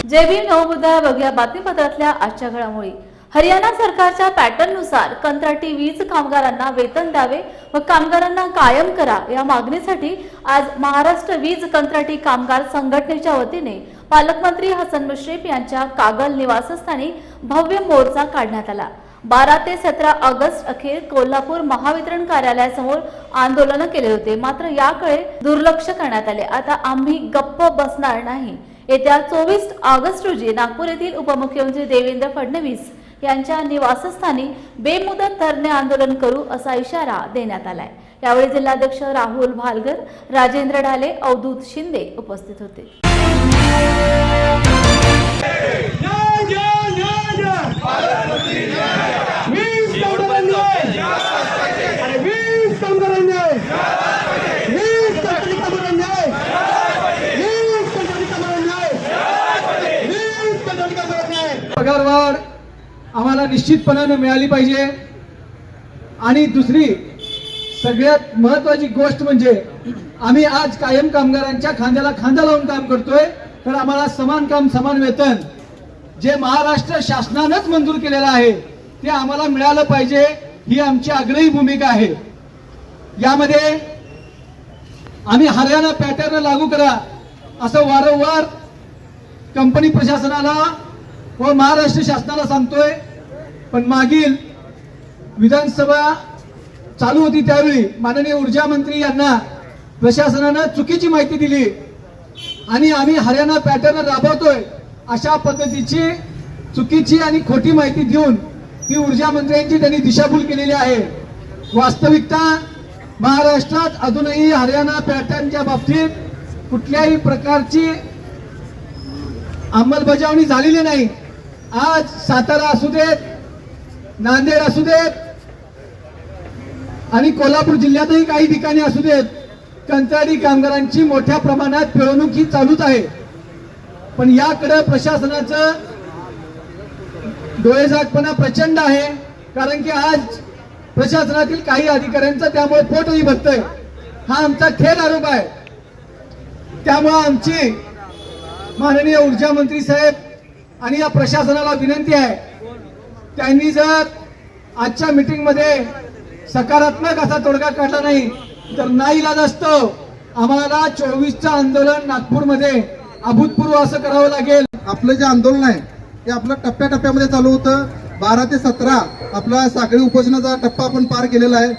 जय भीम नवबुद्धा. बघूया बातमीपत्रातल्या आजच्या घडामोडी. हरियाणा सरकारच्या पॅटर्ननुसार कंत्राटी वीज कामगारांना वेतन द्यावे व कामगारांना कायम करा या मागणीसाठी आज महाराष्ट्र वीज कंत्राटी कामगार संघटनेच्या वतीने पालकमंत्री हसन मुश्रीफ यांच्या कागल निवासस्थानी भव्य मोर्चा काढण्यात आला. 12 ते 17 ऑगस्ट अखेर कोल्हापूर महावितरण कार्यालयासमोर आंदोलन केले होते, मात्र याकडे दुर्लक्ष करण्यात आले. आता आम्ही गप्प बसणार नाही. येत्या 24 ऑगस्ट रोजी नागपूर येथील उपमुख्यमंत्री देवेंद्र फडणवीस यांच्या निवासस्थानी बेमुदत धरणे आंदोलन करू असा इशारा देण्यात आलाय. यावेळी जिल्हाध्यक्ष राहुल भालगर, राजेंद्र ढाले, अवधूत शिंदे उपस्थित होते. पगारवाढ आम्हाला निश्चितपणाने मिळाली पाहिजे. आणि दुसरी सगळ्यात महत्वाची गोष्ट म्हणजे आम्ही आज कायम कामगारांच्या खांद्याला खांदा लावून काम करतोय, तर आम्हाला समान काम समान वेतन जे महाराष्ट्र शासनानेच मंजूर केलेलं आहे ते आम्हाला मिळालं पाहिजे, ही आमची आग्रही भूमिका आहे. यामध्ये आम्ही हरियाणा पॅटर्न लागू करा असं वारंवार कंपनी प्रशासनाला व महाराष्ट्र शासनाला सांगतोय. पण मागील विधानसभा चालू होती त्यावेळी माननीय ऊर्जा मंत्री यांना प्रशासनानं चुकीची माहिती दिली आणि आम्ही हरियाणा पॅटर्न राबवतोय अशा पद्धतीची चुकीची आणि खोटी माहिती देऊन ती ऊर्जा मंत्र्यांची त्यांनी दिशाभूल केलेली आहे. वास्तविकता महाराष्ट्रात अजूनही हरियाणा पॅटर्नच्या बाबतीत कुठल्याही प्रकारची अंमलबजावणी झालेली नाही. आज सातारा असू देत, नांदेड असू देत आणि कोल्हापूर जिल्ह्यातही काही ठिकाणी असू देत, कंत्राटी कामगारांची मोठ्या प्रमाणात पिळवणूक ही चालूच आहे. पण याकडे प्रशासनाचं डोळेझाकपणा प्रचंड आहे, कारण की आज प्रशासनातील काही अधिकाऱ्यांचा त्यामुळे पोटही भरतंय. हा आमचा थेट आरोप आहे. त्यामुळे आमची माननीय ऊर्जा मंत्री साहेब आणि या प्रशासनाला विनंती आहे, त्यांनी जर आजच्या मीटिंग मध्ये सकारात्मक असा तोडगा काढला नाही तर नाईलाज असतो आम्हाला 24चं आंदोलन नागपूरमध्ये अभूतपूर्व असं करावं लागेल. आपलं जे आंदोलन आहे ते आपलं टप्प्याटप्प्यामध्ये चालू होतं. 12 ते 17 आपला साखळी उपोषणाचा टप्पा आपण पार केलेला आहे.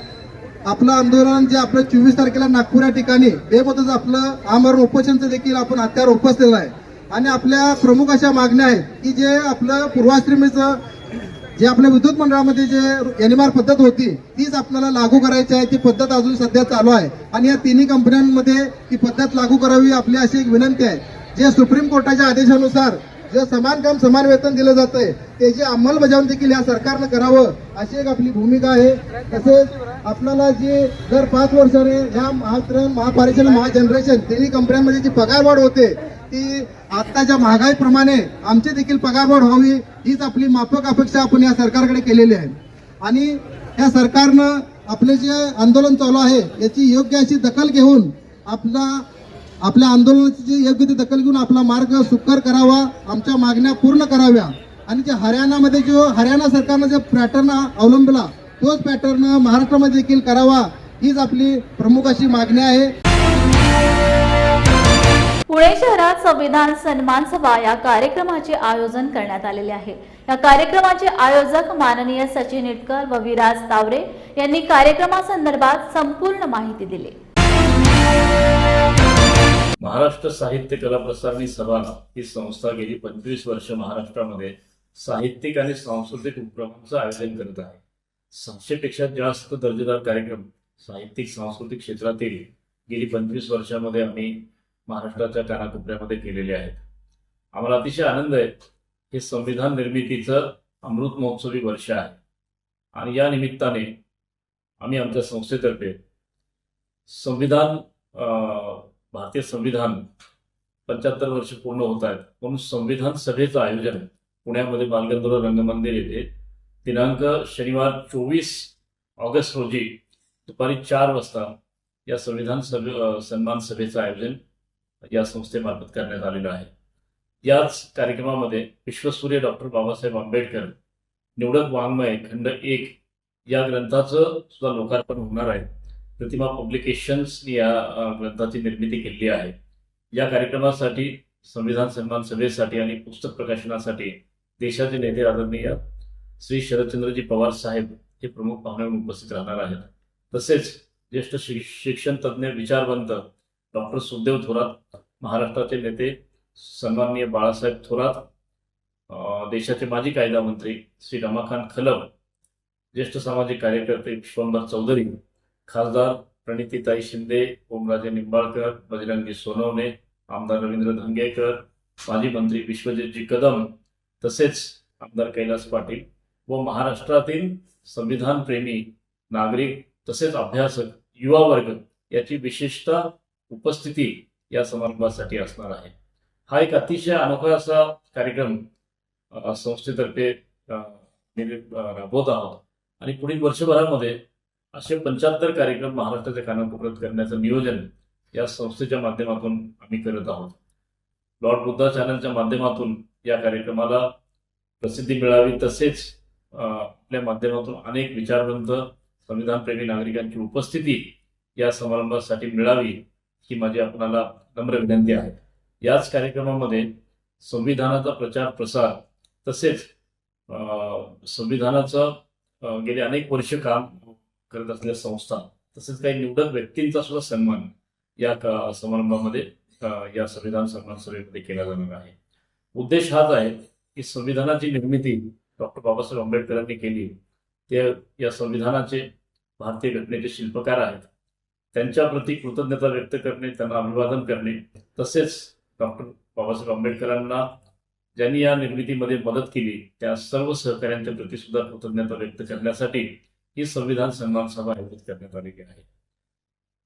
आपलं आंदोलन जे आपलं 24 तारखेला नागपूर या ठिकाणी बेमुदत आपलं आमरण उपोषणचं देखील आपण हत्यार उपसलेलं आहे. आणि आपल्या प्रमुख अशा मागण्या आहेत की जे आपलं पूर्वाश्रमीचं जे आपल्या विद्युत मंडळामध्ये जे एनएमआर पद्धत होती तीच आपल्याला लागू करायची आहे. ती पद्धत अजून सध्या चालू आहे आणि या तिन्ही कंपन्यांमध्ये ती पद्धत लागू करावी आपली अशी एक विनंती आहे. जे सुप्रीम कोर्टाच्या आदेशानुसार जे समान काम समान वेतन दिलं जातंय त्याची अंमलबजावणी देखील या सरकारनं करावं अशी एक आपली भूमिका आहे. तसेच आपल्याला जी दर 5 वर्षाने ह्या महापारेषण महाजनरेशन तिन्ही कंपन्यांमध्ये जी पगारवाढ होते ती आत्ताच्या महागाईप्रमाणे आमची देखील पगारवाढ व्हावी हीच आपली माफक अपेक्षा आपण या सरकारकडे केलेली आहे. आणि या सरकारनं आपले जे आंदोलन चालू आहे याची योग्य अशी दखल घेऊन आपल्या आंदोलनाची जी योग्य ती दखल घेऊन आपला मार्ग सुकर करावा, आमच्या मागण्या पूर्ण कराव्या. आणि जे हरियाणामध्ये जो हरियाणा सरकारनं जे पॅटर्न अवलंबला तोच पॅटर्न महाराष्ट्रामध्ये देखील करावा हीच आपली प्रमुख अशी मागणी आहे. पुणे शहरात संविधान सन्मान सभा या कार्यक्रमाचे आयोजन करण्यात आलेले आहे. या कार्यक्रमाचे आयोजक माननीय सचिन इटकर व विराज तावरे यांनी कार्यक्रमासंदर्भात संपूर्ण माहिती दिली. महाराष्ट्र साहित्य कला प्रसारणी सभा ही संस्था गेली 25 वर्ष महाराष्ट्रामध्ये साहित्यिक आणि सांस्कृतिक उपक्रमांचं आयोजन करत आहे. 700 पेक्षा जास्त दर्जेदार कार्यक्रम साहित्यिक सांस्कृतिक क्षेत्रातील गेली 25 वर्षामध्ये आम्ही महाराष्ट्राच्या कानाकोपऱ्यामध्ये केलेले आहेत. आम्हाला अतिशय आनंद आहे. हे संविधान निर्मितीचं अमृत महोत्सवी वर्ष आहे आणि या निमित्ताने आम्ही आमच्या संस्थेतर्फे भारतीय संविधान 75 वर्ष पूर्ण होत आहेत म्हणून संविधान सभेचं आयोजन पुण्यामध्ये बालगंधर्व रंगमंदिर येथे दिनांक शनिवार 24 ऑगस्ट रोजी दुपारी 4 वाजता या संविधान सन्मान सभेचं आयोजन या संस्थेमार्फत करण्यात आलेलं आहे. याच कार्यक्रमामध्ये विश्वसूर्य डॉक्टर बाबासाहेब आंबेडकर निवडक वाङ्मय खंड 1 या ग्रंथाचं सुद्धा लोकार्पण होणार आहे. प्रतिमा पब्लिकेशन्स या ग्रंथाची निर्मिती केली आहे. या कार्यक्रमासाठी संविधान सन्मान सभेसाठी आणि पुस्तक प्रकाशनासाठी देशाचे नेते आदरणीय श्री शरदचंद्रजी पवार साहेब हे प्रमुख पाहुणे म्हणून उपस्थित राहणार आहेत. तसेच ज्येष्ठ शिक्षण तज्ज्ञ विचारवंत डॉक्टर सुखदेव थोरात, महाराष्ट्राचे नेते सन्माननीय बाळासाहेब थोरात, देशाचे माजी कायदा मंत्री श्री रमाकांत खलप, ज्येष्ठ सामाजिक कार्यकर्ते विश्वंभर चौधरी, खासदार प्रणितीताई शिंदे, ओमराजे निंबाळकर, बजरंगी सोनवणे, आमदार रवींद्र धंगेकर, माजी मंत्री विश्वजितजी कदम, तसेच आमदार कैलास पाटील व महाराष्ट्रातील संविधान प्रेमी नागरिक तसेच अभ्यासक युवा वर्ग याची विशेषतः उपस्थिती या समारंभासाठी असणार आहे. हा एक अतिशय अनोखा असा कार्यक्रम संस्थेतर्फे राबवत आहोत आणि पुढील वर्षभरामध्ये असे 75 कार्यक्रम महाराष्ट्राच्या कानाकोपऱ्यात करण्याचं नियोजन या संस्थेच्या माध्यमातून आम्ही करत आहोत. लॉर्ड बुद्धा चॅनलच्या माध्यमातून या कार्यक्रमाला प्रसिद्धी मिळावी, तसेच आपल्या माध्यमातून अनेक विचारवंत संविधानप्रेमी नागरिकांची उपस्थिती या समारंभासाठी मिळावी ही माझी आपणाला नम्र विनंती आहे. याच कार्यक्रमामध्ये संविधानाचा प्रचार प्रसार तसेच संविधानाचं गेले अनेक वर्ष काम करत असलेल्या संस्था तसेच काही निवडक व्यक्तींचा सुद्धा सन्मान या समारंभामध्ये या संविधान सन्मान सभेमध्ये केला जाणार आहे. उद्देश हाच आहे की संविधानाची निर्मिती डॉक्टर बाबासाहेब आंबेडकरांनी केली. ते या संविधानाचे भारतीय घटनेचे शिल्पकार आहेत. त्यांच्याप्रती कृतज्ञता व्यक्त करणे, त्यांना अभिवादन करणे, तसेच डॉक्टर बाबासाहेब आंबेडकरांना ज्यांनी या निर्मितीमध्ये मदत केली त्या सर्व सहकाऱ्यांच्या प्रती सुद्धा कृतज्ञता व्यक्त करण्यासाठी ही संविधान सन्मान सभा आयोजित करण्यात आलेली आहे.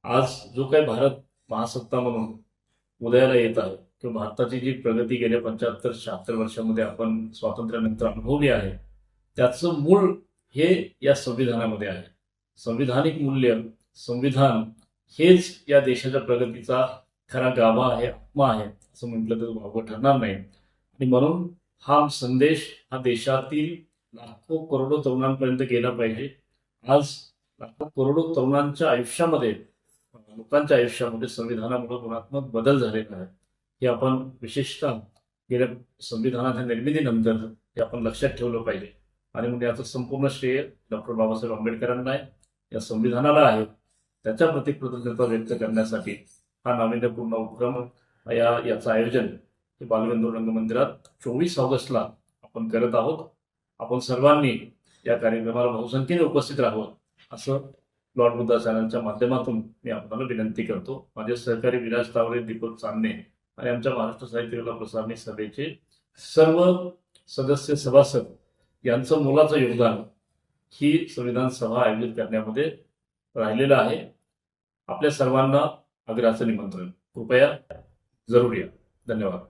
आज जो काही भारत महासत्ता म्हणून उदयाला येत आहे किंवा भारताची जी प्रगती गेल्या 75-76 वर्षामध्ये आपण स्वातंत्र्यानंतर अनुभवली आहे त्याचं मूळ हे या संविधानामध्ये आहे. संविधानिक मूल्य, संविधान हेच या देशाच्या प्रगतीचा खरा गाभा आहे, आत्मा आहे असं म्हटलं तर वावगं ठरणार नाही. आणि म्हणून हा संदेश हा देशातील लाखो करोडो तरुणांपर्यंत गेला पाहिजे. आज लाखो करोडो तरुणांच्या आयुष्यामध्ये, लोकांच्या आयुष्यामध्ये संविधानामुळे गुणात्मक बदल झालेला आहे. हे आपण विशेषतः गेल्या संविधानाच्या निर्मितीनंतर हे आपण लक्षात ठेवलं पाहिजे. आणि म्हणजे याचं संपूर्ण श्रेय डॉक्टर बाबासाहेब आंबेडकरांना आहे, या संविधानाला आहे. त्याच्या प्रती कृतज्ञता व्यक्त करण्यासाठी हा नाविन्यपूर्ण उपक्रम याचं आयोजन हे बालगंधर्व रंगमंदिरात 24 ऑगस्टला आपण करत आहोत. आपण सर्वांनी या कार्यक्रमाला बहुसंख्येने उपस्थित राहावं असं लॉर्ड बुद्धा चॅनलच्या माध्यमातून मी आपल्याला विनंती करतो. माझे सहकारी विलास तावरे, दीपक चांदणे आणि आमच्या महाराष्ट्र साहित्य कला प्रसारणी सभेचे सर्व सदस्य सभासद यांचं मोलाचं योगदान ही संविधान सभा आयोजित करण्यामध्ये राहिलेलं आहे. आपल्या सर्वांना आग्रहाचं निमंत्रण, कृपया जरूर या. धन्यवाद.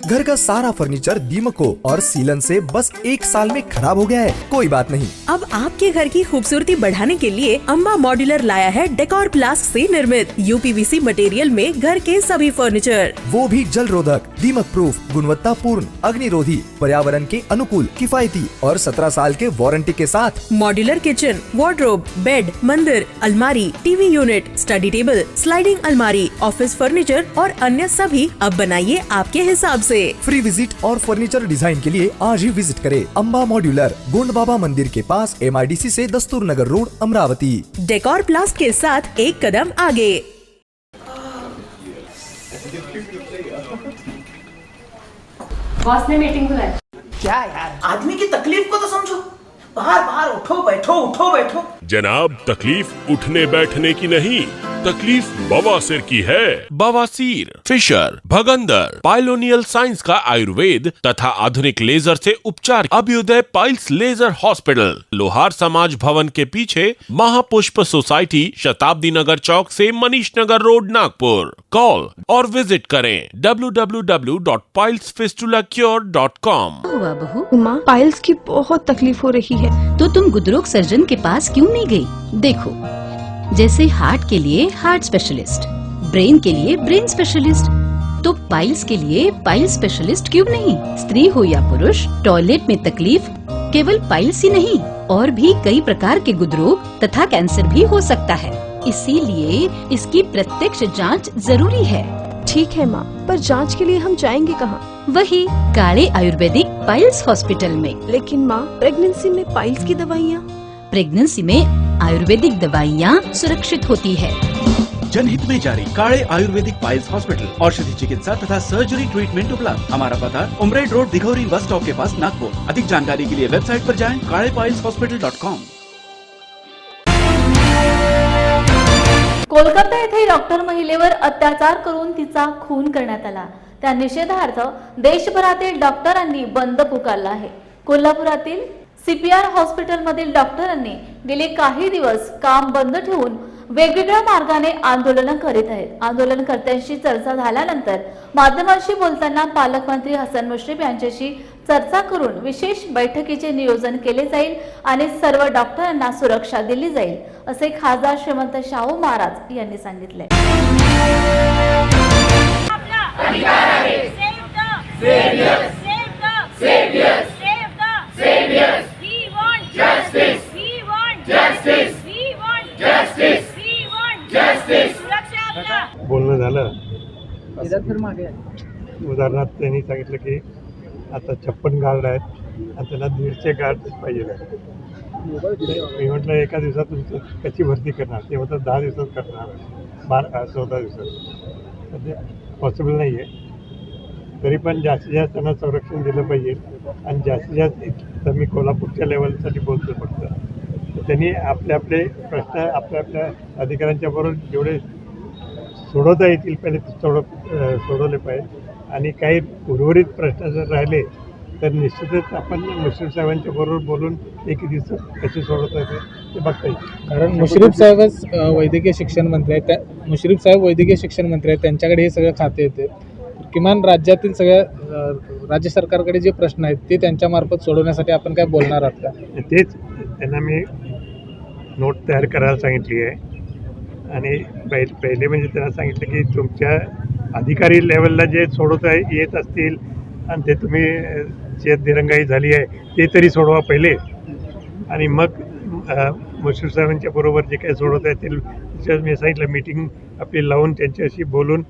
घर का सारा फर्नीचर दीमकों और सीलन से बस 1 साल में खराब हो गया है, कोई बात नहीं। अब आपके घर की खूबसूरती बढ़ाने के लिए अम्बा मॉड्यूलर लाया है डेकोर प्लास्ट से निर्मित यूपीवीसी मटेरियल में घर के सभी फर्नीचर, वो भी जल रोधक, दीमक प्रूफ, गुणवत्तापूर्ण, अग्निरोधी, पर्यावरण के अनुकूल, किफायती और 17 साल के वारंटी के साथ। मॉड्यूलर किचन, वार्डरोब, बेड, मंदिर, अलमारी, TV unit, study table, sliding अलमारी, ऑफिस फर्नीचर और अन्य सभी अब बनाइए आपके हिसाब से। फ्री विजिट और फर्नीचर डिजाइन के लिए आज ही विजिट करें अम्बा मॉड्यूलर, गोंड बाबा मंदिर के पास, MIDC से दस्तूर नगर रोड, अमरावती। डेकोर प्लास्ट के साथ एक कदम आगे। बॉस ने मीटिंग बुलाई। क्या यार, आदमी की तकलीफ को तो समझो। बाहर बाहर उठो बैठो उठो बैठो। जनाब, तकलीफ उठने बैठने की नहीं, तकलीफ बवासीर की है। बवासीर, फिशर, भगंदर, पाइलोनियल साइंस का आयुर्वेद तथा आधुनिक लेजर से उपचार। अभ्युदय पाइल्स लेजर हॉस्पिटल, लोहार समाज भवन के पीछे, महापुष्प सोसाइटी, शताब्दी नगर चौक से मनीष नगर रोड, नागपुर। कॉल और विजिट करें www.pilesfistulacure.com। हुआ बहू? माँ, पाइल्स की बहुत तकलीफ हो रही है। तो तुम गुदरोग सर्जन के पास क्यों नहीं गई? देखो, जैसे हार्ट के लिए हार्ट स्पेशलिस्ट, ब्रेन के लिए ब्रेन स्पेशलिस्ट, तो पाइल्स के लिए पाइल स्पेशलिस्ट क्यों नहीं? स्त्री हो या पुरुष, टॉयलेट में तकलीफ केवल पाइल्स ही नहीं और भी कई प्रकार के गुदरोग तथा कैंसर भी हो सकता है। इसीलिए इसकी प्रत्यक्ष जांच जरूरी है। ठीक है माँ, पर जांच के लिए हम जाएंगे कहाँ? वही काले आयुर्वेदिक पाइल्स हॉस्पिटल में। लेकिन माँ, प्रेगनेंसी में पाइल्स की दवाइयाँ? प्रेगनेंसी में आयुर्वेदिक दवाइयाँ सुरक्षित होती है। जनहित में जारी काले आयुर्वेदिक पाइल्स हॉस्पिटल, औषधि चिकित्सा तथा सर्जरी ट्रीटमेंट उपलब्ध। हमारा पता उमरेड रोड, दिघौरी बस स्टॉप के पास, नागपुर। अधिक जानकारी के लिए वेबसाइट पर जाएं kalepailshospital.com। कोलकाता येथे डॉक्टर महिलेवर अत्याचार करून तिचा खून करण्यात आला। त्या निषेधार्थ देशभरातील डॉक्टरांनी बंद पुकारला आहे। कोल्हापुरातील CPR हॉस्पिटलमधील डॉक्टरांनी गेले काही दिवस काम बंद ठेवून वेगवेगळ्या मार्गाने आंदोलन करीत आहेत। आंदोलनकर्त्यांशी चर्चा झाल्यानंतर माध्यमांशी बोलताना पालकमंत्री हसन मुश्रीफ यांच्याशी चर्चा करून विशेष बैठकीचे नियोजन केले जाईल आणि सर्व डॉक्टरांना सुरक्षा दिली जाईल, असे खासदार श्रीमंत शाहू महाराज यांनी सांगितले। बोलणं झालं, उदाहरणार्थ त्यांनी सांगितलं की आता 56 गार्ड आहेत आणि त्यांना 150 गार्ड पाहिजे आहेत। मी म्हटलं एका दिवसात तुमचं कशी भरती करणार? ते म्हणतात 10 दिवसात करणार, 14 दिवसात। म्हणजे पॉसिबल नाही आहे। तरी पण जास्तीत जास्त त्यांना संरक्षण दिलं पाहिजे आणि जास्तीत जास्त मी कोल्हापूरच्या लेवलसाठी बोलतो फक्त, तर त्यांनी आपले आपले प्रश्न आपल्या अधिकाऱ्यांच्या बरोबर जेवढे सोडवता येतील पहिले सोडवले पाहिजे आणि काही उर्वरित प्रश्न जर राहिले तर निश्चितच आपण मुश्रीफ साहेबांच्या बरोबर बोलून एक दिवस कसे सोडवता येते ते बघता येईल। कारण मुश्रीफ साहेबच वैद्यकीय शिक्षण मंत्री आहेत, त्या मुश्रीफ साहेब वैद्यकीय शिक्षण मंत्री आहेत, त्यांच्याकडे हे सगळं खाते येते। किमान राज्यातील सगळ्या राज्य सरकारकडे जे प्रश्न आहेत ते त्यांच्यामार्फत सोडवण्यासाठी आपण काय बोलणार आहात का? तेच त्यांना मी नोट तयार करायला सांगितली आहे आणि पहिले म्हणजे त्यांना सांगितलं की तुमच्या अधिकारी लेवलला जे सोडवता येत असतील आणि ते तुम्ही शेत दिरंगाई झाली आहे ते तरी सोडवा पहिले आणि मग मुश्रीफ साहेबांच्या बरोबर जे काही सोडवता येतील त्याच्यावर मी सांगितलं मीटिंग आपली लावून त्यांच्याशी बोलून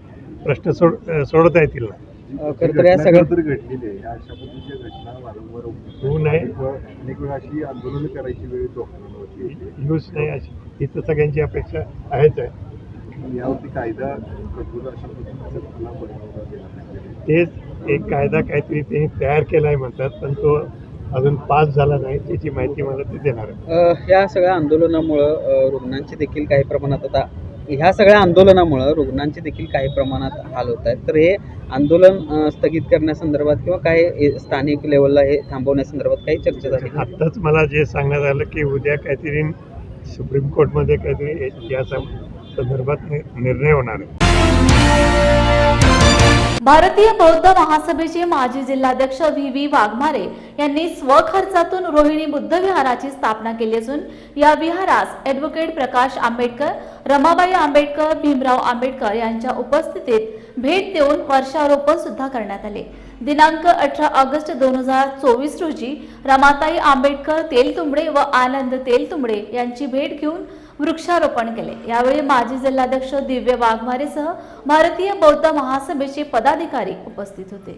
प्रश्न सोडवता येतील ना। घडलेली आहे अशा पद्धतीच्या घटना वारंवार होऊ नये, अनेक वेळा अशी आंदोलन करायची वेळ यूज नाही अशी ही तर सगळ्यांची अपेक्षा आहेच आहे। यावरती कायदा कठोर अशा पद्धतीचा बनवला गेला पाहिजे। तेच एक कायदा काहीतरी त्यांनी तयार केला आहे म्हणतात, पण तो अजून पास झाला नाही, त्याची माहिती मला ते देणार आहे। या सगळ्या आंदोलनामुळं रुग्णांचे देखील काही प्रमाणात आता ह्या सगळ्या आंदोलनामुळं रुग्णांचे देखील काही प्रमाणात हाल होत आहेत, तर हे आंदोलन स्थगित करण्यासंदर्भात किंवा काही स्थानिक लेवलला हे थांबवण्यासंदर्भात काही चर्चा झाली? आत्ताच मला जे सांगण्यात आलं की उद्या काहीतरी सुप्रीम कोर्टमध्ये काहीतरी या संदर्भात निर्णय होणार आहे। भारतीय बौद्ध महासभेचे माजी जिल्हाध्यक्ष VV वाघमारे यांनी स्वखर्चातून रोहिणी बुद्ध विहाराची स्थापना केली असून या विहारास ॲडव्होकेट प्रकाश आंबेडकर, रमाबाई आंबेडकर, भीमराव आंबेडकर यांच्या उपस्थितीत भेट देऊन वर्षारोपण सुद्धा करण्यात आले। दिनांक 18 ऑगस्ट 2024 रोजी रमाताई आंबेडकर तेलतुंबडे व आनंद तेलतुंबडे यांची भेट घेऊन वृक्षारोपण केले। यावेळी माजी जिल्हाध्यक्ष दिव्य वाघमारेसह भारतीय बौद्ध महासभेचे पदाधिकारी उपस्थित होते।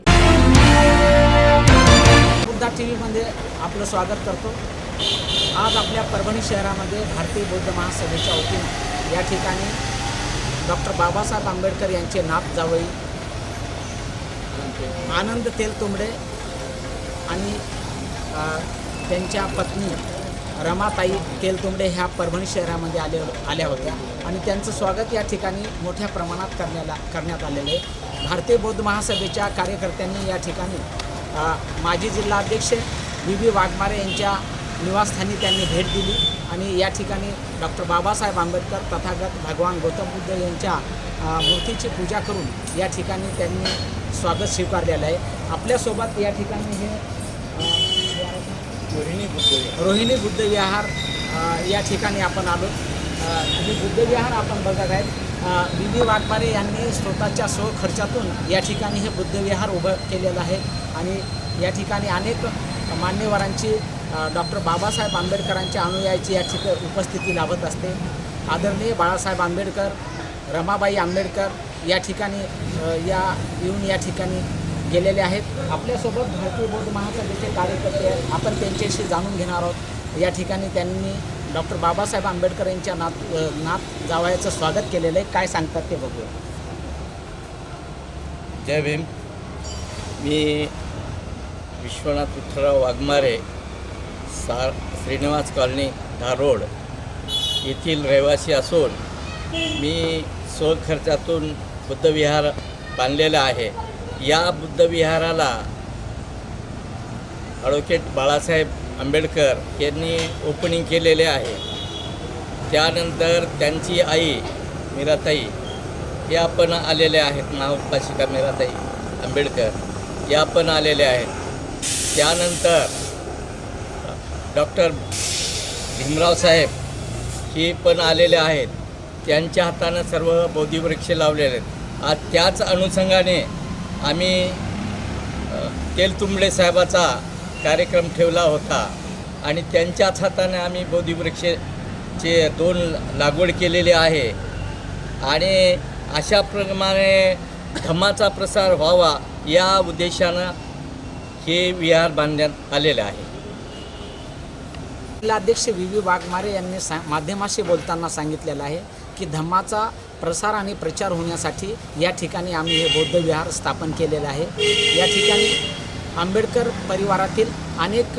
मुद्दा TV मध्ये आपलं स्वागत करतो। आज आपल्या परभणी शहरामध्ये भारतीय बौद्ध महासभेच्या वतीने या ठिकाणी डॉक्टर बाबासाहेब आंबेडकर यांचे नात जावई आनंद तेलतुंबडे आणि त्यांच्या पत्नी रमाताई तेलतुंबडे ह्या परभणी शहरामध्ये आल्या होत्या आणि त्यांचं स्वागत या ठिकाणी मोठ्या प्रमाणात करण्यात आलेलं आहे। भारतीय बौद्ध महासभेच्या कार्यकर्त्यांनी या ठिकाणी माजी जिल्हाध्यक्ष VV वाघमारे यांच्या निवासस्थानी त्यांनी भेट दिली आणि या ठिकाणी डॉक्टर बाबासाहेब आंबेडकर तथागत भगवान गौतम बुद्ध यांच्या मूर्तीची पूजा करून या ठिकाणी त्यांनी स्वागत स्वीकारलेलं आहे। आपल्यासोबत या ठिकाणी हे रोहिणी बुद्ध विहार या ठिकाणी आपण आलो। हे बुद्ध विहार आपण बघत आहेत। बी बी वाघमारे यांनी स्वतःच्या स्वखर्चातून या ठिकाणी हे बुद्धविहार उभं केलेलं आहे आणि या ठिकाणी अनेक मान्यवरांची डॉक्टर बाबासाहेब आंबेडकरांच्या अनुयायाची या ठिकाणी उपस्थिती लाभत असते. आदरणीय बाळासाहेब आंबेडकर, रमाबाई आंबेडकर या ठिकाणी येऊन या ठिकाणी गेलेले आहेत. आपल्यासोबत भारतीय बौद्ध महासभेचे कार्यकर्ते आहेत. आपण त्यांच्याशी जाणून घेणार आहोत. या ठिकाणी त्यांनी डॉक्टर बाबासाहेब आंबेडकर यांच्या नात जावयाचं स्वागत केलेलं आहे. काय सांगतात ते बघूया. जय भीम. मी विश्वनाथ विठ्ठलराव वाघमारे, श्रीनिवास कॉलनी, धारोड येथील रहिवासी असून मी स्वखर्चातून बुद्धविहार बांधलेलं आहे. या बुद्धविहाराला ॲडव्होकेट बाळासाहेब आंबेडकर यांनी ओपनिंग केलेले आहे. त्यानंतर त्यांची आई मीराताई या पण आलेल्या आहेत. नावपाशिका मीराताई आंबेडकर या पण आलेल्या आहेत. त्यानंतर डॉक्टर भीमराव साहेब हे पण आलेले आहेत. त्यांच्या हातानं सर्व बोधिवृक्ष लावलेले आहेत. आज त्याच अनुषंगाने आम्ही तेलतुंबडे साहेबाचा कार्यक्रम ठेवला होता आणि त्यांच्याच हाताने आम्ही बोधिवृक्षाचे 2 लागवड केलेली आहे आणि अशा प्रमाणे धम्माचा प्रसार व्हावा या उद्देशानं हे विहार बांधण्यात आलेलं आहे. जिल्हाध्यक्ष व्ही व्ही वाघमारे यांनी माध्यमाशी बोलताना सांगितलेलं आहे की धम्माचा प्रसार आणि प्रचार होण्यासाठी या ठिकाणी आम्ही हे बौद्ध विहार स्थापन केलेलं आहे. या ठिकाणी आंबेडकर परिवारातील अनेक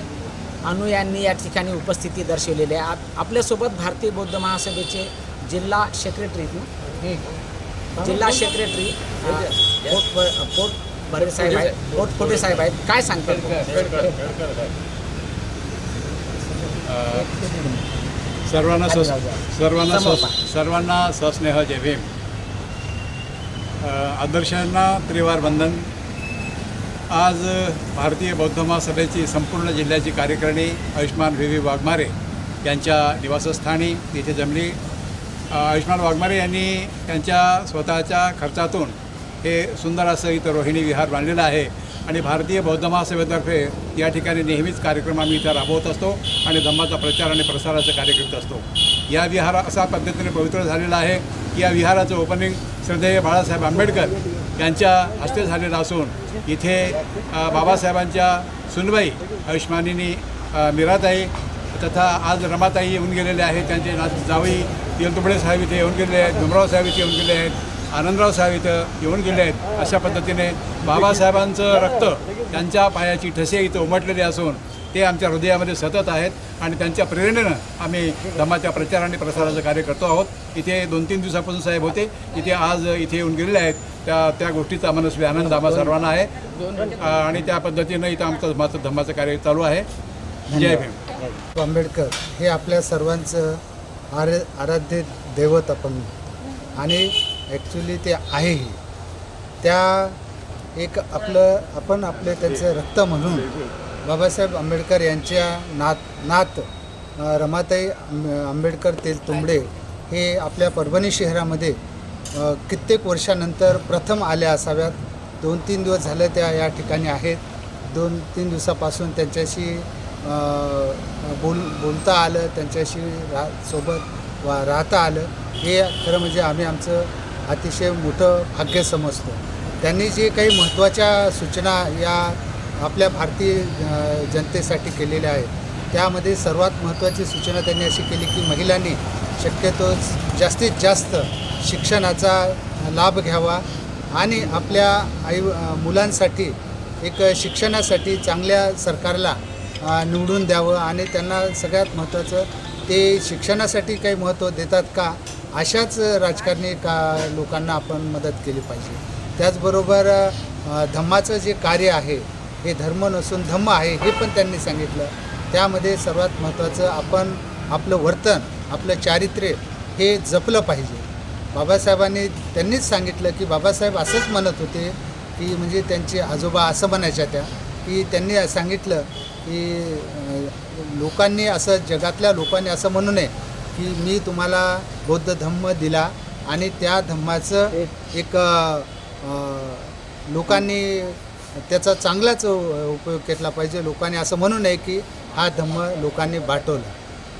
अनुयायांनी या ठिकाणी उपस्थिती दर्शवलेली आहे. आपल्यासोबत भारतीय बौद्ध महासभेचे जिल्हा सेक्रेटरी पोटभरे साहेब आहेत, पोटफोटे साहेब आहेत. काय सांगतात? सर्वांना सस्नेह जय भीम. आदर्शांना त्रिवार वंदन. आज भारतीय बौद्ध महासभेची संपूर्ण जिल्ह्याची कार्यकारिणी आयुष्मान व्ही व्ही वाघमारे यांच्या निवासस्थानी तिथे जमली. आयुष्मान वाघमारे यांनी त्यांच्या स्वतःच्या खर्चातून हे सुंदर असं इथं रोहिणी विहार बांधलेलं आहे आणि भारतीय बौद्ध महासभेतर्फे या ठिकाणी नेहमीच कार्यक्रम आम्ही इथं राबवत असतो आणि धम्माचा प्रचार आणि प्रसाराचा कार्य करत असतो. या विहार अशा पद्धतीने पवित्र झालेला आहे की या विहाराचं ओपनिंग श्रद्धेय बाळासाहेब आंबेडकर यांच्या हस्ते झालेलं असून इथे बाबासाहेबांच्या सुनबाई आयुष्मानिनी मीराताई तथा आज रमाताई येऊन गेलेले आहेत. त्यांचे जावई तेलतुंबडे साहेब इथे येऊन गेलेले आहेत. भीमराव साहेब इथे येऊन गेले आहेत. आनंदराव साहेब इथं येऊन गेले आहेत. अशा पद्धतीने बाबासाहेबांचं रक्त त्यांच्या पायाची ठसे इथं उमटलेले असून ते आमच्या हृदयामध्ये सतत आहेत आणि त्यांच्या प्रेरणेनं आम्ही धम्माच्या प्रचार आणि प्रसाराचं कार्य करतो आहोत. इथे 2-3 दिवसापासून साहेब होते. इथे आज इथे येऊन गेलेले आहेत. त्या गोष्टीचा मनस्वी आनंद आम्हा सर्वांना आहे आणि त्या पद्धतीनं इथं आमचं धम्माचं कार्य चालू आहे. जय भीम. आंबेडकर हे आपल्या सर्वांचं आराध्य दैवत आपण आणि ॲक्च्युली ते आहेही. त्या एक आपण आपले त्यांचं रक्त म्हणून बाबासाहेब आंबेडकर यांच्या नात रमाताई आंबेडकर तेलतुंबडे हे आपल्या परभणी शहरामध्ये कित्येक वर्षानंतर प्रथम आल्या असाव्यात. 2-3 दिवस झाले त्या या ठिकाणी आहेत. 2-3 दिवसापासून त्यांच्याशी बोलता आलं, त्यांच्याशी सोबत राहता आलं. हे खरं म्हणजे आम्ही आमचं अतिशय मोठं भाग्य समजतो. त्यांनी जे काही महत्त्वाच्या सूचना या आपल्या भारतीय जनतेसाठी केलेल्या आहेत त्यामध्ये सर्वात महत्त्वाची सूचना त्यांनी अशी केली की महिलांनी शक्यतो जास्तीत जास्त शिक्षणाचा लाभ घ्यावा आणि आपल्या मुलांसाठी एक शिक्षणासाठी चांगल्या सरकारला निवडून द्यावं आणि त्यांना सगळ्यात महत्त्वाचं ते शिक्षणासाठी काही महत्त्व देतात का अशाच राजकारणी लोकांना आपण मदत केली पाहिजे. त्याचबरोबर धम्माचं जे कार्य आहे हे धर्म नसून धम्म आहे हे पण त्यांनी सांगितलं. त्यामध्ये सर्वात महत्त्वाचं आपण आपलं वर्तन आपलं चारित्र्य हे जपलं पाहिजे. बाबासाहेबांनी त्यांनीच सांगितलं की बाबासाहेब असंच म्हणत होते की म्हणजे त्यांचे आजोबा असं म्हणायच्या त्या की त्यांनी सांगितलं की लोकांनी असं जगातल्या लोकांनी असं म्हणू नये की मी तुम्हाला बौद्ध धम्म दिला आणि त्या धम्माचं एक लोकांनी त्याचा चांगलाच उपयोग केला पाहिजे. लोकांनी असं म्हणू नये की हा धम्म लोकांनी बाटवला.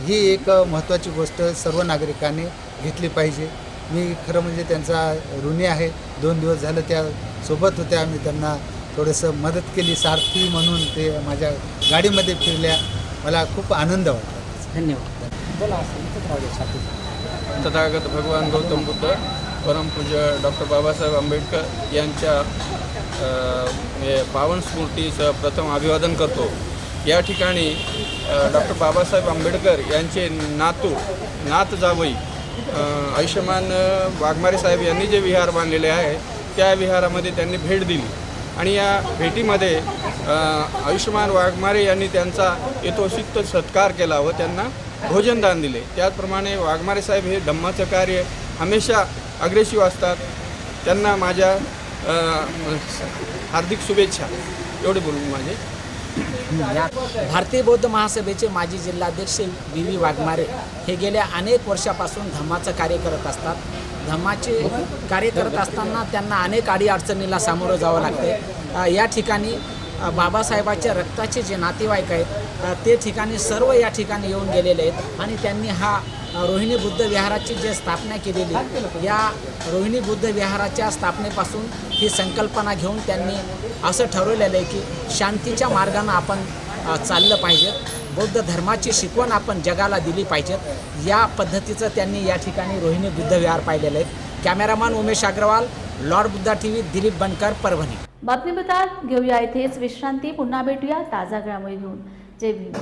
ही एक महत्त्वाची गोष्ट सर्व नागरिकांनी घेतली पाहिजे. मी खरं म्हणजे त्यांचा ऋणी आहे. 2 दिवस झालं त्या सोबत होत्या. मी त्यांना थोडंसं मदत केली सारथी म्हणून. ते माझ्या गाडीमध्ये फिरल्या. मला खूप आनंद वाटला. धन्यवाद. बोला. तथागत भगवान गौतम बुद्ध, परमपूज्य डॉक्टर बाबासाहेब आंबेडकर यांच्या पावन स्मृतीचं प्रथम अभिवादन करतो. या ठिकाणी डॉक्टर बाबासाहेब आंबेडकर यांचे नात जावई आयुष्यमान वाघमारे साहेब यांनी जे विहार बांधलेले आहे त्या विहारामध्ये त्यांनी भेट दिली आणि या भेटीमध्ये आयुष्यमान वाघमारे यांनी त्यांचा यथोचित सत्कार केला व त्यांना भोजनदान दिले. त्याचप्रमाणे वाघमारे साहेब हे धम्माचं कार्य हमेशा अग्रेसिव्ह असतात. त्यांना माझ्या हार्दिक शुभेच्छा. एवढे बोलून माझे. भारतीय बौद्ध महासभेचे माजी जिल्हाध्यक्ष VV वाघमारे हे गेल्या अनेक वर्षापासून धम्माचं कार्य करत असतात. धम्माचे कार्य करत असताना त्यांना अनेक अडीअडचणीला सामोरं जावं लागते. या ठिकाणी बाबासाहेबाच्या रक्ताचे जे नातेवाईक आहेत ते ठिकाणी सर्व या ठिकाणी येऊन गेलेले आहेत आणि त्यांनी हा रोहिणी बुद्ध विहाराची जे स्थापना केलेली, या रोहिणी बुद्ध विहाराच्या स्थापनेपासून ही संकल्पना घेऊन त्यांनी असं ठरवलेलं आहे की शांतीच्या मार्गानं आपण चाललं पाहिजे. बौद्ध धर्माची शिकवण आपण जगाला दिली पाहिजेत. या पद्धतीचं त्यांनी या ठिकाणी रोहिणी बुद्ध विहार पाहिलेलं आहे. Cameraman Umesh Agrawal, Lord Buddha TV, Dilip Bankar, Parbhani. बातमीपत्रात घेऊया इथेच विश्रांती. पुन्हा भेटूया ताजा घडामोडी घेऊन. जय भीम.